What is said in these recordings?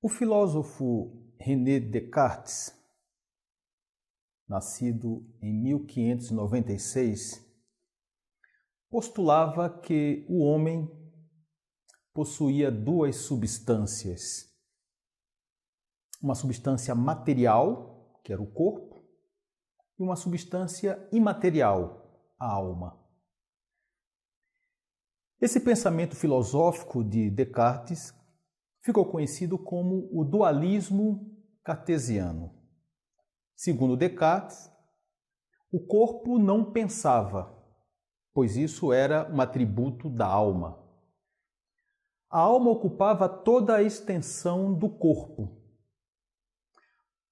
O filósofo René Descartes, nascido em 1596, postulava que o homem possuía duas substâncias. Uma substância material, que era o corpo, e uma substância imaterial, a alma. Esse pensamento filosófico de Descartes ficou conhecido como o dualismo cartesiano. Segundo Descartes, o corpo não pensava, pois isso era um atributo da alma. A alma ocupava toda a extensão do corpo.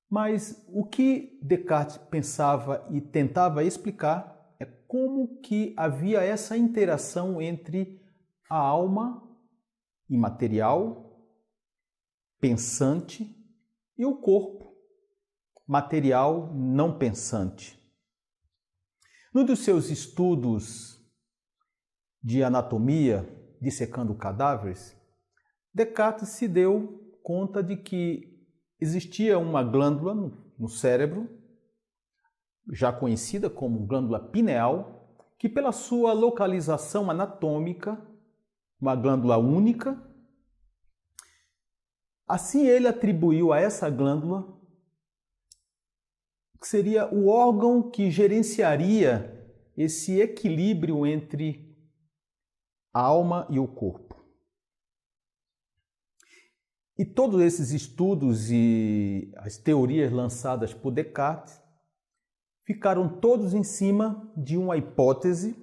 Mas o que Descartes pensava e tentava explicar é como que havia essa interação entre a alma imaterial, pensante, e o corpo material não pensante. Num dos seus estudos de anatomia, dissecando cadáveres, Descartes se deu conta de que existia uma glândula no cérebro, já conhecida como glândula pineal, que pela sua localização anatômica, uma glândula única, assim ele atribuiu a essa glândula que seria o órgão que gerenciaria esse equilíbrio entre a alma e o corpo. E todos esses estudos e as teorias lançadas por Descartes ficaram todos em cima de uma hipótese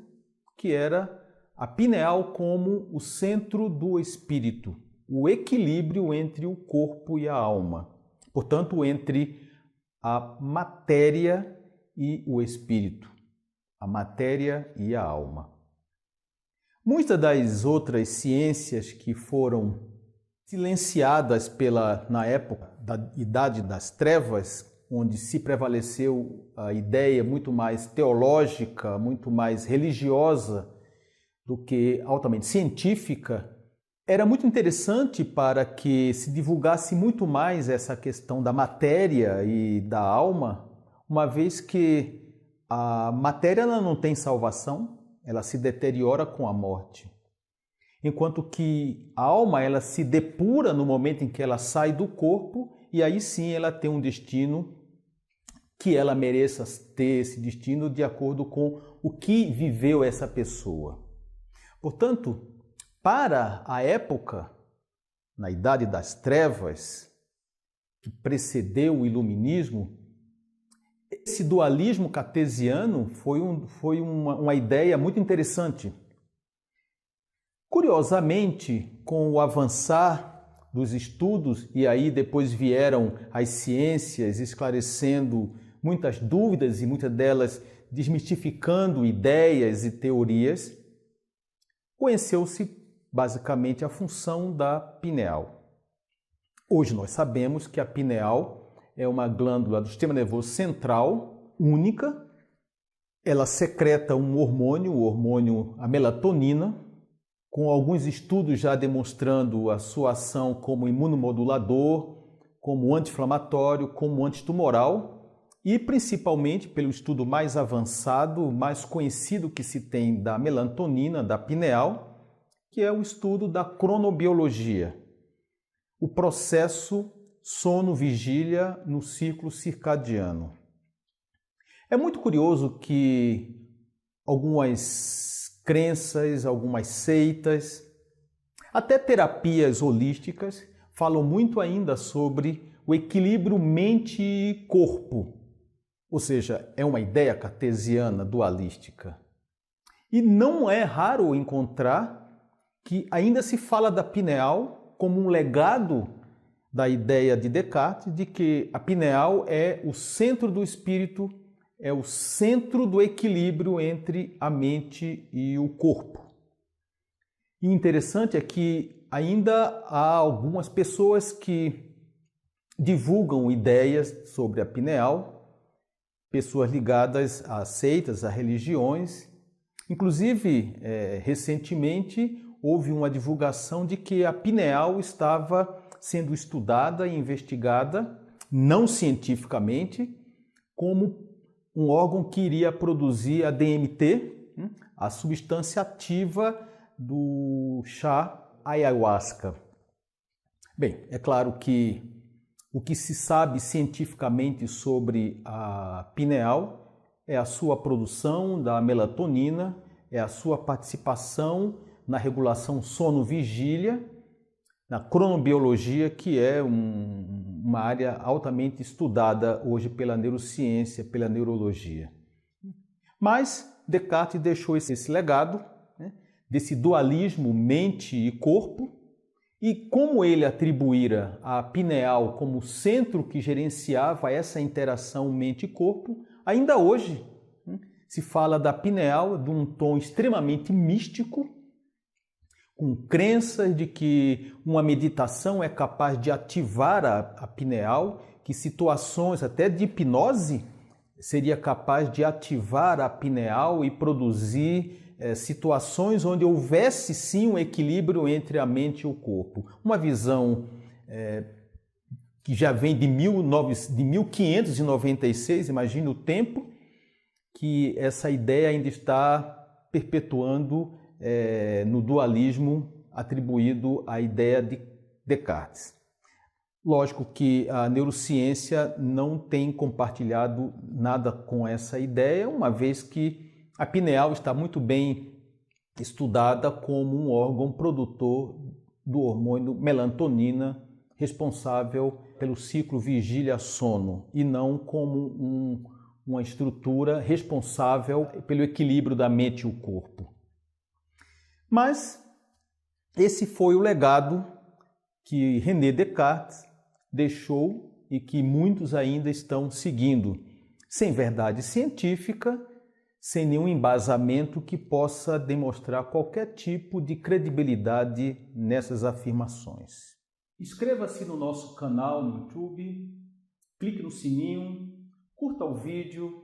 que era a pineal como o centro do espírito, o equilíbrio entre o corpo e a alma, portanto, entre a matéria e o espírito, a matéria e a alma. Muitas das outras ciências que foram silenciadas na época da Idade das Trevas, onde se prevaleceu a ideia muito mais teológica, muito mais religiosa do que altamente científica, era muito interessante para que se divulgasse muito mais essa questão da matéria e da alma, uma vez que a matéria ela não tem salvação, ela se deteriora com a morte. Enquanto que a alma ela se depura no momento em que ela sai do corpo e aí sim ela tem um destino que ela mereça ter esse destino de acordo com o que viveu essa pessoa. Portanto, para a época, na Idade das Trevas, que precedeu o Iluminismo, esse dualismo cartesiano foi uma ideia muito interessante. Curiosamente, com o avançar dos estudos, e aí depois vieram as ciências esclarecendo muitas dúvidas e muitas delas desmistificando ideias e teorias, conheceu-se basicamente a função da pineal. Hoje nós sabemos que a pineal é uma glândula do sistema nervoso central única. Ela secreta um hormônio, o hormônio, a melatonina, com alguns estudos já demonstrando a sua ação como imunomodulador, como anti-inflamatório, como antitumoral e principalmente pelo estudo mais avançado, mais conhecido que se tem da melatonina, da pineal, que é o estudo da cronobiologia, o processo sono-vigília no ciclo circadiano. É muito curioso que algumas crenças, algumas seitas, até terapias holísticas, falam muito ainda sobre o equilíbrio mente e corpo, ou seja, é uma ideia cartesiana, dualística. E não é raro encontrar que ainda se fala da pineal como um legado da ideia de Descartes de que a pineal é o centro do espírito, é o centro do equilíbrio entre a mente e o corpo. E interessante é que ainda há algumas pessoas que divulgam ideias sobre a pineal, pessoas ligadas a seitas, a religiões. Inclusive, recentemente, houve uma divulgação de que a pineal estava sendo estudada e investigada, não cientificamente, como um órgão que iria produzir a DMT, a substância ativa do chá ayahuasca. Bem, é claro que o que se sabe cientificamente sobre a pineal é a sua produção da melatonina, é a sua participação na regulação sono-vigília, na cronobiologia, que é uma área altamente estudada hoje pela neurociência, pela neurologia. Mas Descartes deixou esse legado, né, desse dualismo mente e corpo, e como ele atribuíra a pineal como centro que gerenciava essa interação mente e corpo, ainda hoje se fala da pineal de um tom extremamente místico, com crenças de que uma meditação é capaz de ativar a pineal, que situações até de hipnose seria capaz de ativar a pineal e produzir situações onde houvesse sim um equilíbrio entre a mente e o corpo. Uma visão que já vem de 1596, imagine o tempo que essa ideia ainda está perpetuando no dualismo atribuído à ideia de Descartes. Lógico que a neurociência não tem compartilhado nada com essa ideia, uma vez que a pineal está muito bem estudada como um órgão produtor do hormônio melatonina, responsável pelo ciclo vigília-sono, e não como uma estrutura responsável pelo equilíbrio da mente e o corpo. Mas esse foi o legado que René Descartes deixou e que muitos ainda estão seguindo, sem verdade científica, sem nenhum embasamento que possa demonstrar qualquer tipo de credibilidade nessas afirmações. Inscreva-se no nosso canal no YouTube, clique no sininho, curta o vídeo,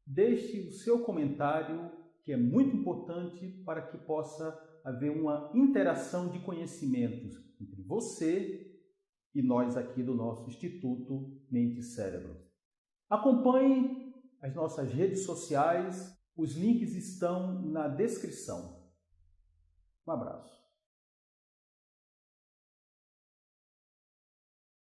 deixe o seu comentário, que é muito importante para que possa haver uma interação de conhecimentos entre você e nós aqui do nosso Instituto Mente e Cérebro. Acompanhe as nossas redes sociais, os links estão na descrição. Um abraço.